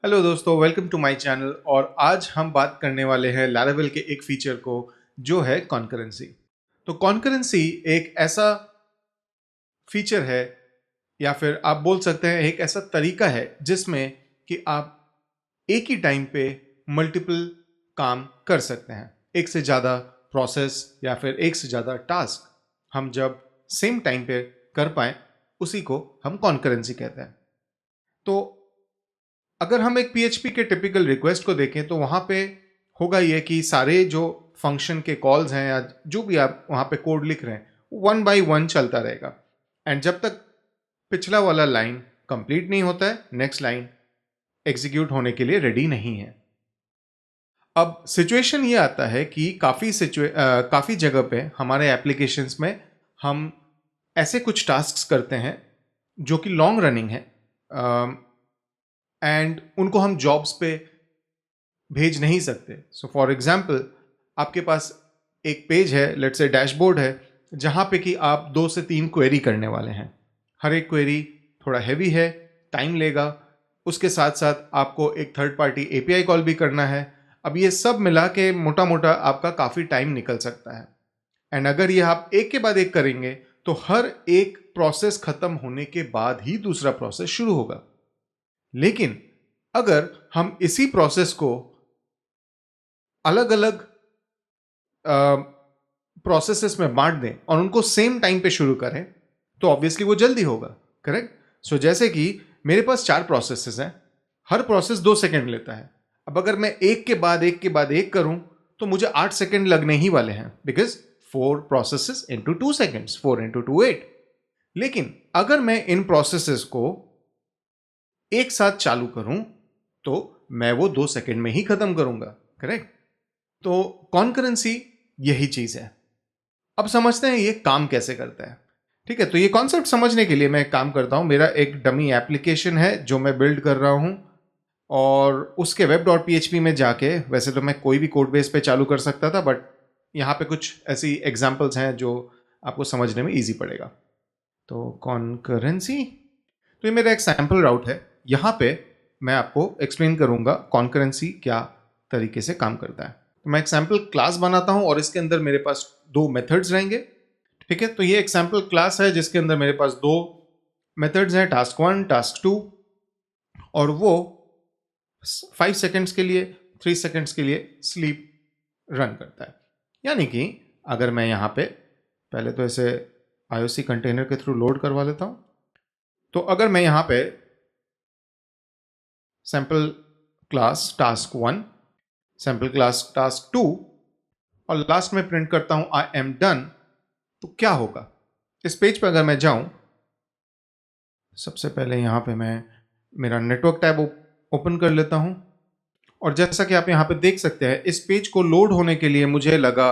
Hello दोस्तों, welcome to my channel. और आज हम बात करने वाले हैं लैरावेल के एक फीचर को जो है कॉन्करेंसी। तो कॉन्करेंसी एक ऐसा फीचर है या फिर आप बोल सकते हैं एक ऐसा तरीका है जिसमें कि आप एक ही टाइम पे मल्टीपल काम कर सकते हैं। एक से ज़्यादा प्रोसेस या फिर एक से ज़्यादा टास्क हम जब सेम टाइम पे कर पाए उसी को हम कॉन्करेंसी कहते हैं। तो अगर हम एक पीएचपी के टिपिकल रिक्वेस्ट को देखें तो वहां पे होगा ये कि सारे जो फंक्शन के कॉल्स हैं या जो भी आप वहां पे कोड लिख रहे हैं वन बाय वन चलता रहेगा। एंड जब तक पिछला वाला लाइन कंप्लीट नहीं होता है नेक्स्ट लाइन एग्जीक्यूट होने के लिए रेडी नहीं है। अब सिचुएशन ये आता है कि काफ़ी जगह पे हमारे एप्लीकेशंस में हम ऐसे कुछ टास्क्स करते हैं जो कि लॉन्ग रनिंग है एंड उनको हम जॉब्स पे भेज नहीं सकते। सो फॉर एग्जाम्पल आपके पास एक पेज है, लेट्स से डैशबोर्ड है, जहां पे कि आप 2 से 3 क्वेरी करने वाले हैं। हर एक क्वेरी थोड़ा हैवी है, टाइम लेगा। उसके साथ साथ आपको एक थर्ड पार्टी एपीआई कॉल भी करना है। अब ये सब मिला के मोटा मोटा आपका काफ़ी टाइम निकल सकता है। एंड अगर ये आप एक के बाद एक करेंगे तो हर एक प्रोसेस खत्म होने के बाद ही दूसरा प्रोसेस शुरू होगा। लेकिन अगर हम इसी प्रोसेस को अलग अलग प्रोसेसेस में बांट दें और उनको सेम टाइम पे शुरू करें तो ऑब्वियसली वो जल्दी होगा। करेक्ट। सो जैसे कि मेरे पास 4 प्रोसेसेस हैं, हर प्रोसेस 2 सेकंड लेता है। अब अगर मैं एक के बाद एक के बाद एक करूं तो मुझे 8 सेकंड लगने ही वाले हैं, because 4 processes into 2 seconds, 4 into 2 8। लेकिन अगर मैं इन प्रोसेसेस को एक साथ चालू करूं तो मैं वो 2 सेकंड में ही खत्म करूंगा। करेक्ट। तो कॉन्करेंसी यही चीज है। अब समझते हैं ये काम कैसे करता है। ठीक है, तो ये कॉन्सेप्ट समझने के लिए मैं एक काम करता हूं। मेरा एक डमी एप्लीकेशन है जो मैं बिल्ड कर रहा हूं और उसके वेब डॉट पी में जाके, वैसे तो मैं कोई भी कोड बेस पे चालू कर सकता था, बट यहाँ पे कुछ ऐसी एग्जांपल्स हैं जो आपको समझने में इजी पड़ेगा। तो कॉन्करेंसी, तो ये मेरा एक सैम्पल राउट है। यहाँ पे मैं आपको एक्सप्लेन करूंगा कॉन्करेंसी क्या तरीके से काम करता है। तो मैं एक सैम्पल क्लास बनाता हूं और इसके अंदर मेरे पास 2 मेथड्स रहेंगे। ठीक है, तो ये एक सैम्पल क्लास है जिसके अंदर मेरे पास 2 मेथड्स हैं, टास्क 1 टास्क 2, और वो 5 सेकेंड्स के लिए 3 सेकेंड्स के लिए स्लीप रन करता है। यानी कि अगर मैं यहाँ पे पहले तो इसे IOC कंटेनर के थ्रू लोड करवा लेता हूँ। तो अगर मैं यहाँ पे sample class task 1, sample class task 2 और लास्ट में प्रिंट करता हूं आई एम डन, तो क्या होगा? इस पेज पर अगर मैं जाऊं, सबसे पहले यहां पे मैं मेरा नेटवर्क टैब ओपन कर लेता हूं और जैसा कि आप यहां पे देख सकते हैं इस पेज को लोड होने के लिए मुझे लगा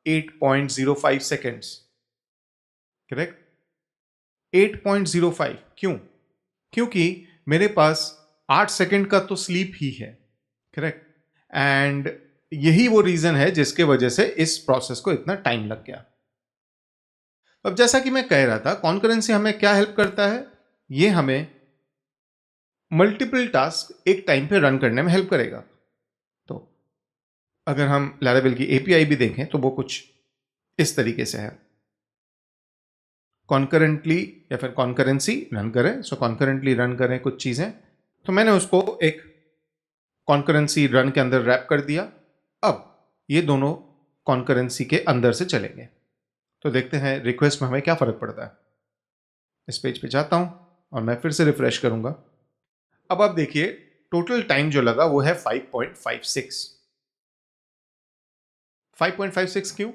8.05 सेकेंड्स। करेक्ट। 8.05 क्यों? क्योंकि मेरे पास 8 सेकेंड का तो स्लीप ही है। करेक्ट। एंड यही वो रीजन है जिसके वजह से इस प्रोसेस को इतना टाइम लग गया। अब जैसा कि मैं कह रहा था, कॉन्करेंसी हमें क्या हेल्प करता है? ये हमें मल्टीपल टास्क एक टाइम पे रन करने में हेल्प करेगा। तो अगर हम लैरावेल की एपीआई भी देखें तो वो कुछ इस तरीके से है, कॉन्करेंटली या फिर कॉन्करेंसी रन करें। सो कॉन्करेंटली रन करें कुछ चीजें, तो मैंने उसको एक कॉन्करेंसी रन के अंदर रैप कर दिया। अब ये दोनों कॉन्करेंसी के अंदर से चलेंगे। तो देखते हैं रिक्वेस्ट में हमें क्या फर्क पड़ता है। इस पेज पे जाता हूं और मैं फिर से रिफ्रेश करूंगा। अब आप देखिए टोटल टाइम जो लगा वो है 5.56। 5.56 क्यों?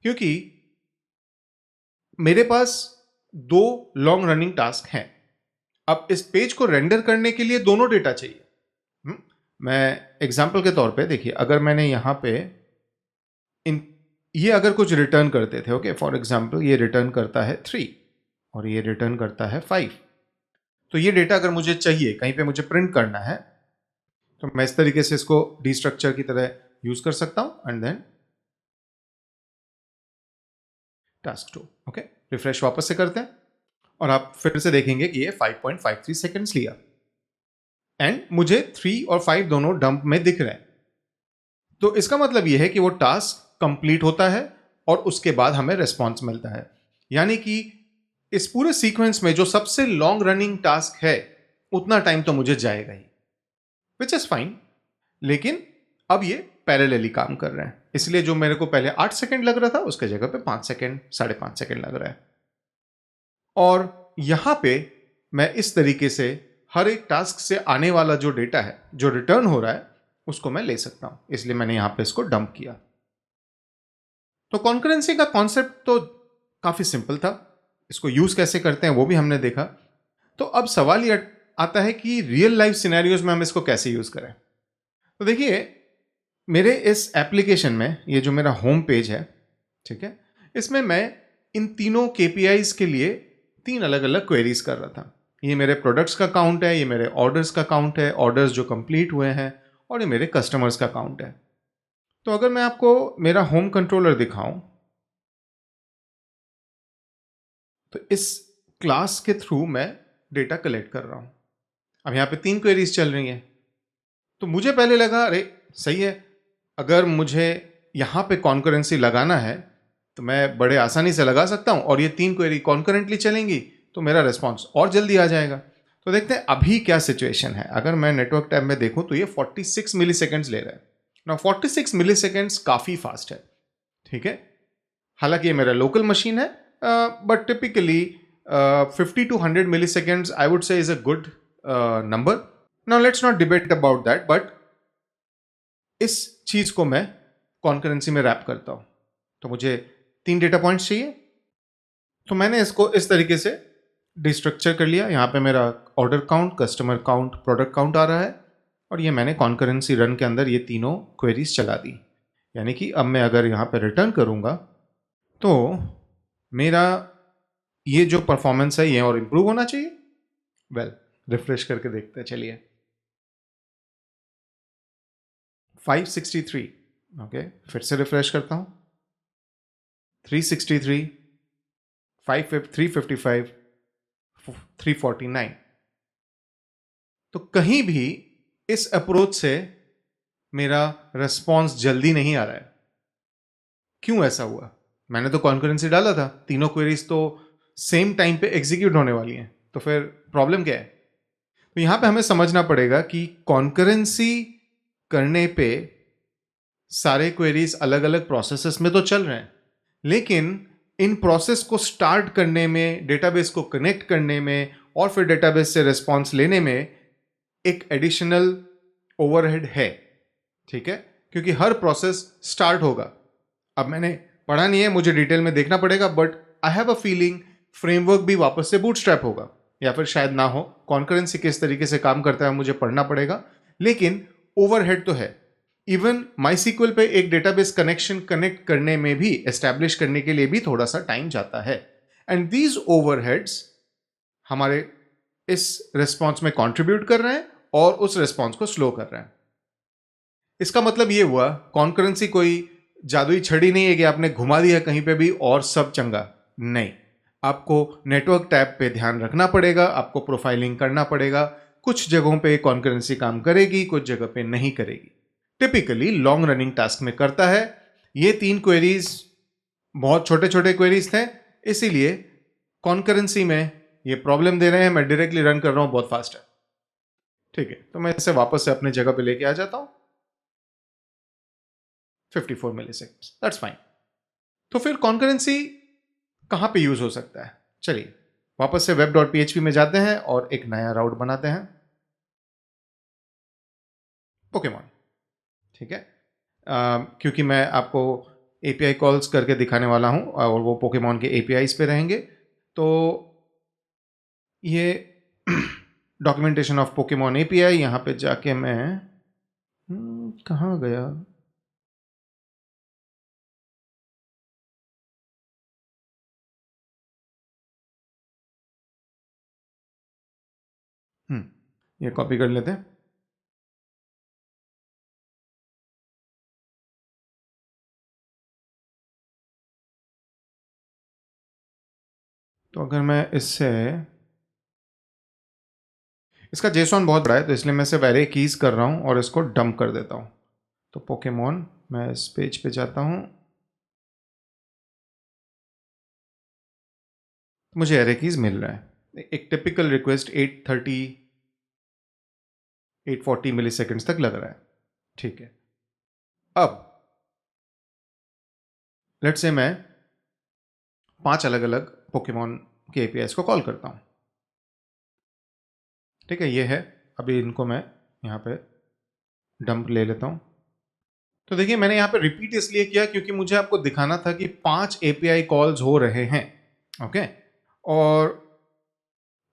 क्योंकि मेरे पास 2 लॉन्ग रनिंग टास्क हैं। अब इस पेज को रेंडर करने के लिए दोनों डेटा चाहिए। मैं एग्जांपल के तौर पे देखिए, अगर मैंने यहां पे इन ये अगर कुछ रिटर्न करते थे, ओके, फॉर एग्जांपल ये रिटर्न करता है 3 और ये रिटर्न करता है 5, तो ये डेटा अगर मुझे चाहिए, कहीं पे मुझे प्रिंट करना है, तो मैं इस तरीके से इसको डिस्ट्रक्चर की तरह यूज कर सकता हूं and then task 2। Okay, refresh वापस से करते हैं और आप फिर से देखेंगे कि ये 5.53 सेकेंड्स लिया। एंड मुझे 3 और 5 दोनों डंप में दिख रहे हैं। तो इसका मतलब यह है कि वो टास्क कंप्लीट होता है और उसके बाद हमें रिस्पॉन्स मिलता है। यानी कि इस पूरे सीक्वेंस में जो सबसे लॉन्ग रनिंग टास्क है उतना टाइम तो मुझे जाएगा ही, विच इज फाइन। लेकिन अब ये पैरेलली काम कर रहे हैं, इसलिए जो मेरे को पहले 8 सेकंड लग रहा था उसके जगह पे 5 सेकंड 5.5 सेकंड लग रहा है। और यहां पे मैं इस तरीके से हर एक टास्क से आने वाला जो डेटा है जो रिटर्न हो रहा है उसको मैं ले सकता हूं, इसलिए मैंने यहां पे इसको डंप किया। तो कॉन्करेंसी का कॉन्सेप्ट तो काफी सिंपल था, इसको यूज कैसे करते हैं वो भी हमने देखा। तो अब सवाल ये आता है कि रियल लाइफ सिनेरियोज में हम इसको कैसे यूज करें। तो देखिए, मेरे इस एप्लीकेशन में ये जो मेरा होम पेज है, ठीक है, इसमें मैं इन तीनों केपीआईज के लिए 3 अलग अलग क्वेरीज कर रहा था। ये मेरे प्रोडक्ट्स का काउंट है, ये मेरे ऑर्डर्स का काउंट है, ऑर्डर्स जो कंप्लीट हुए हैं, और ये मेरे कस्टमर्स का काउंट है। तो अगर मैं आपको मेरा होम कंट्रोलर दिखाऊं, तो इस क्लास के थ्रू मैं डेटा कलेक्ट कर रहा हूं। अब यहां पे 3 क्वेरीज चल रही हैं। तो मुझे पहले लगा अरे सही है, अगर मुझे यहां पे कॉन्करेंसी लगाना है तो मैं बड़े आसानी से लगा सकता हूं और ये 3 क्वेरी कॉन्करेंटली चलेंगी तो मेरा रिस्पॉन्स और जल्दी आ जाएगा। तो देखते हैं अभी क्या सिचुएशन है। अगर मैं नेटवर्क टैब में देखूं तो ये 46 मिली सेकेंड्स ले रहा है ना। 46 मिली सेकेंड्स काफी फास्ट है, ठीक है। हालांकि ये मेरा लोकल मशीन है, but typically 50 to 100 milliseconds I would say is a good number. Now let's not debate about that, but इस चीज को मैं कॉन्करेंसी में रैप करता हूं। तो मुझे 3 डेटा पॉइंट्स चाहिए, तो मैंने इसको इस तरीके से डिस्ट्रक्चर कर लिया। यहाँ पे मेरा order count, customer count, product count आ रहा है, और ये मैंने कॉन्करेंसी रन के अंदर ये तीनों क्वेरीज चला दी। यानी कि अब मैं अगर यहाँ पे रिटर्न करूँगा तो मेरा ये जो परफॉर्मेंस है ये और इम्प्रूव होना चाहिए। वेल, रिफ्रेश करके देखते हैं, चलिए। 563, ओके, फिर से रिफ्रेश करता हूँ। 363, 355, 349। तो कहीं भी इस अप्रोच से मेरा रिस्पॉन्स जल्दी नहीं आ रहा है। क्यों ऐसा हुआ? मैंने तो कॉन्करेंसी डाला था, तीनों क्वेरीज तो सेम टाइम पे एग्जीक्यूट होने वाली हैं, तो फिर प्रॉब्लम क्या है? तो यहां पे हमें समझना पड़ेगा कि कॉन्करेंसी करने पे सारे क्वेरीज अलग अलग प्रोसेसेस में तो चल रहे हैं, लेकिन इन प्रोसेस को स्टार्ट करने में, डेटाबेस को कनेक्ट करने में और फिर डेटाबेस से रिस्पॉन्स लेने में एक एडिशनल ओवरहेड है, ठीक है, क्योंकि हर प्रोसेस स्टार्ट होगा। अब मैंने पढ़ा नहीं है, मुझे डिटेल में देखना पड़ेगा, but I have a feeling framework भी वापस से बूटस्ट्रैप होगा, या फिर शायद ना हो। कॉन्करेंसी किस तरीके से काम करता है मुझे पढ़ना पड़ेगा, लेकिन ओवरहेड तो है। इवन माईसीक्वल पे एक डेटाबेस कनेक्शन कनेक्ट करने में भी, एस्टैब्लिश करने के लिए भी थोड़ा सा टाइम जाता है। एंड दीज ओवरहेड्स हमारे इस रिस्पॉन्स में कंट्रीब्यूट कर रहे हैं और उस रिस्पॉन्स को स्लो कर रहे हैं। इसका मतलब ये हुआ, कॉन्करेंसी कोई जादुई छड़ी नहीं है कि आपने घुमा दिया कहीं पे भी और सब चंगा। नहीं, आपको नेटवर्क टैब पे ध्यान रखना पड़ेगा, आपको प्रोफाइलिंग करना पड़ेगा। कुछ जगहों पे कॉन्करेंसी काम करेगी, कुछ जगह पे नहीं करेगी। टिपिकली लॉन्ग रनिंग टास्क में करता है। ये 3 क्वेरीज बहुत छोटे छोटे क्वेरीज थे, इसीलिए कॉन्करेंसी में ये प्रॉब्लम दे रहे हैं। मैं डायरेक्टली रन कर रहा हूं, बहुत फास्ट है, ठीक है। तो मैं इसे वापस से अपने जगह पे लेके आ जाता हूं। 54 मिली सेकेंड्स, दैट्स फाइन। तो फिर कॉन्करेंसी कहां पे यूज हो सकता है? चलिए वापस से web.php में जाते हैं और एक नया राउट बनाते हैं, पोकेमॉन, ठीक है। क्योंकि मैं आपको एपीआई कॉल्स करके दिखाने वाला हूं और वो पोकेमॉन के एपीआईज पे रहेंगे। तो ये डॉक्यूमेंटेशन ऑफ पोकेमॉन एपीआई, यहां पे जाके मैं कहाँ गया? ये कॉपी कर लेते हैं। तो अगर मैं इससे इसका जेसॉन बहुत बड़ा है तो इसलिए मैं सिर्फ एरे कीज कर रहा हूँ और इसको डंप कर देता हूँ। तो पोकेमॉन, मैं इस पेज पे जाता हूँ, मुझे एरे कीज मिल रहा है। एक टिपिकल रिक्वेस्ट 840 मिली सेकेंड्स तक लग रहा है। ठीक है, अब लेट से मैं 5 अलग अलग पोकेमॉन के एपीआईज को कॉल करता हूं। ठीक है, ये है। अभी इनको मैं यहां पे डंप ले लेता हूं। तो देखिए, मैंने यहां पे रिपीट इसलिए किया क्योंकि मुझे आपको दिखाना था कि 5 एपीआई कॉल्स हो रहे हैं। ओके, और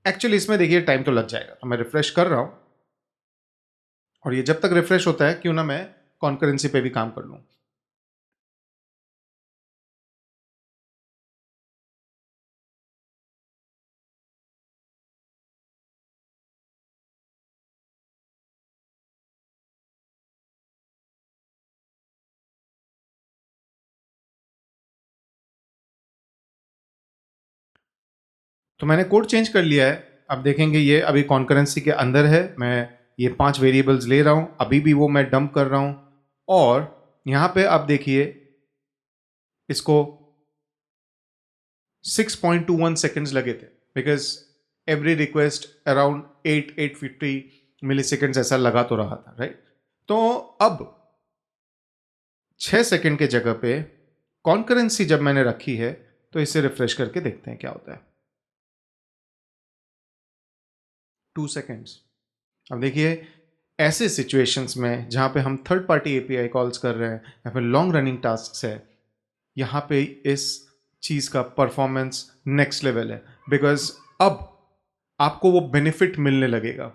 एक्चुअली इसमें देखिए टाइम तो लग जाएगा, तो मैं रिफ्रेश कर रहा हूं, और ये जब तक रिफ्रेश होता है क्यों ना मैं कॉन्करेंसी पे भी काम कर लूं। तो मैंने कोड चेंज कर लिया है। अब देखेंगे ये अभी कॉन्करेंसी के अंदर है। मैं ये 5 वेरिएबल्स ले रहा हूं, अभी भी वो मैं डंप कर रहा हूं, और यहां पे आप देखिए इसको 6.21 सेकेंड्स लगे थे, because every request around 850 milliseconds ऐसा लगा तो रहा था, राइट। तो अब 6 सेकेंड के जगह पे कॉन्करेंसी जब मैंने रखी है, तो इसे रिफ्रेश करके देखते हैं क्या होता है। 2 सेकेंड्स। अब देखिए, ऐसे सिचुएशंस में जहां पे हम थर्ड पार्टी एपीआई कॉल्स कर रहे हैं या फिर लॉन्ग रनिंग टास्क है, यहां पे इस चीज का परफॉर्मेंस नेक्स्ट लेवल है, बिकॉज अब आपको वो बेनिफिट मिलने लगेगा।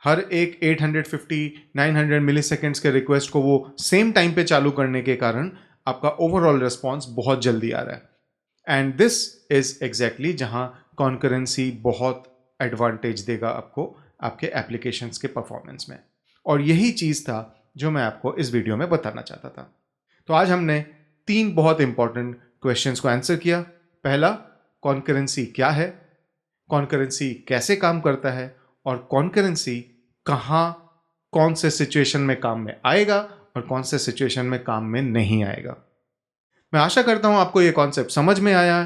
हर एक 850 900 मिली सेकेंड्स के रिक्वेस्ट को वो सेम टाइम पे चालू करने के कारण आपका ओवरऑल रिस्पॉन्स बहुत जल्दी आ रहा है। एंड दिस इज एग्जैक्टली जहां कॉन्करेंसी बहुत एडवांटेज देगा आपको आपके एप्लीकेशंस के परफॉर्मेंस में, और यही चीज था जो मैं आपको इस वीडियो में बताना चाहता था। तो आज हमने 3 बहुत इंपॉर्टेंट क्वेश्चंस को आंसर किया। पहला, कॉन्करेंसी क्या है, कॉन्करेंसी कैसे काम करता है, और कॉन्करेंसी कहाँ कौन से सिचुएशन में काम में आएगा और कौन से सिचुएशन में काम में नहीं आएगा। मैं आशा करता हूं आपको ये कॉन्सेप्ट समझ में आया।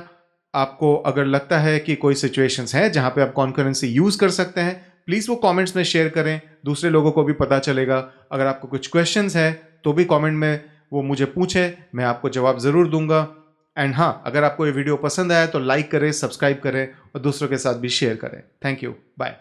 आपको अगर लगता है कि कोई सिचुएशंस है जहां पे आप कॉन्करेंसी यूज कर सकते हैं, प्लीज वो कमेंट्स में शेयर करें, दूसरे लोगों को भी पता चलेगा। अगर आपको कुछ क्वेश्चंस है तो भी कमेंट में वो मुझे पूछें, मैं आपको जवाब जरूर दूंगा। एंड हाँ, अगर आपको ये वीडियो पसंद आया तो लाइक करें, सब्सक्राइब करें और दूसरों के साथ भी शेयर करें। Thank you, bye.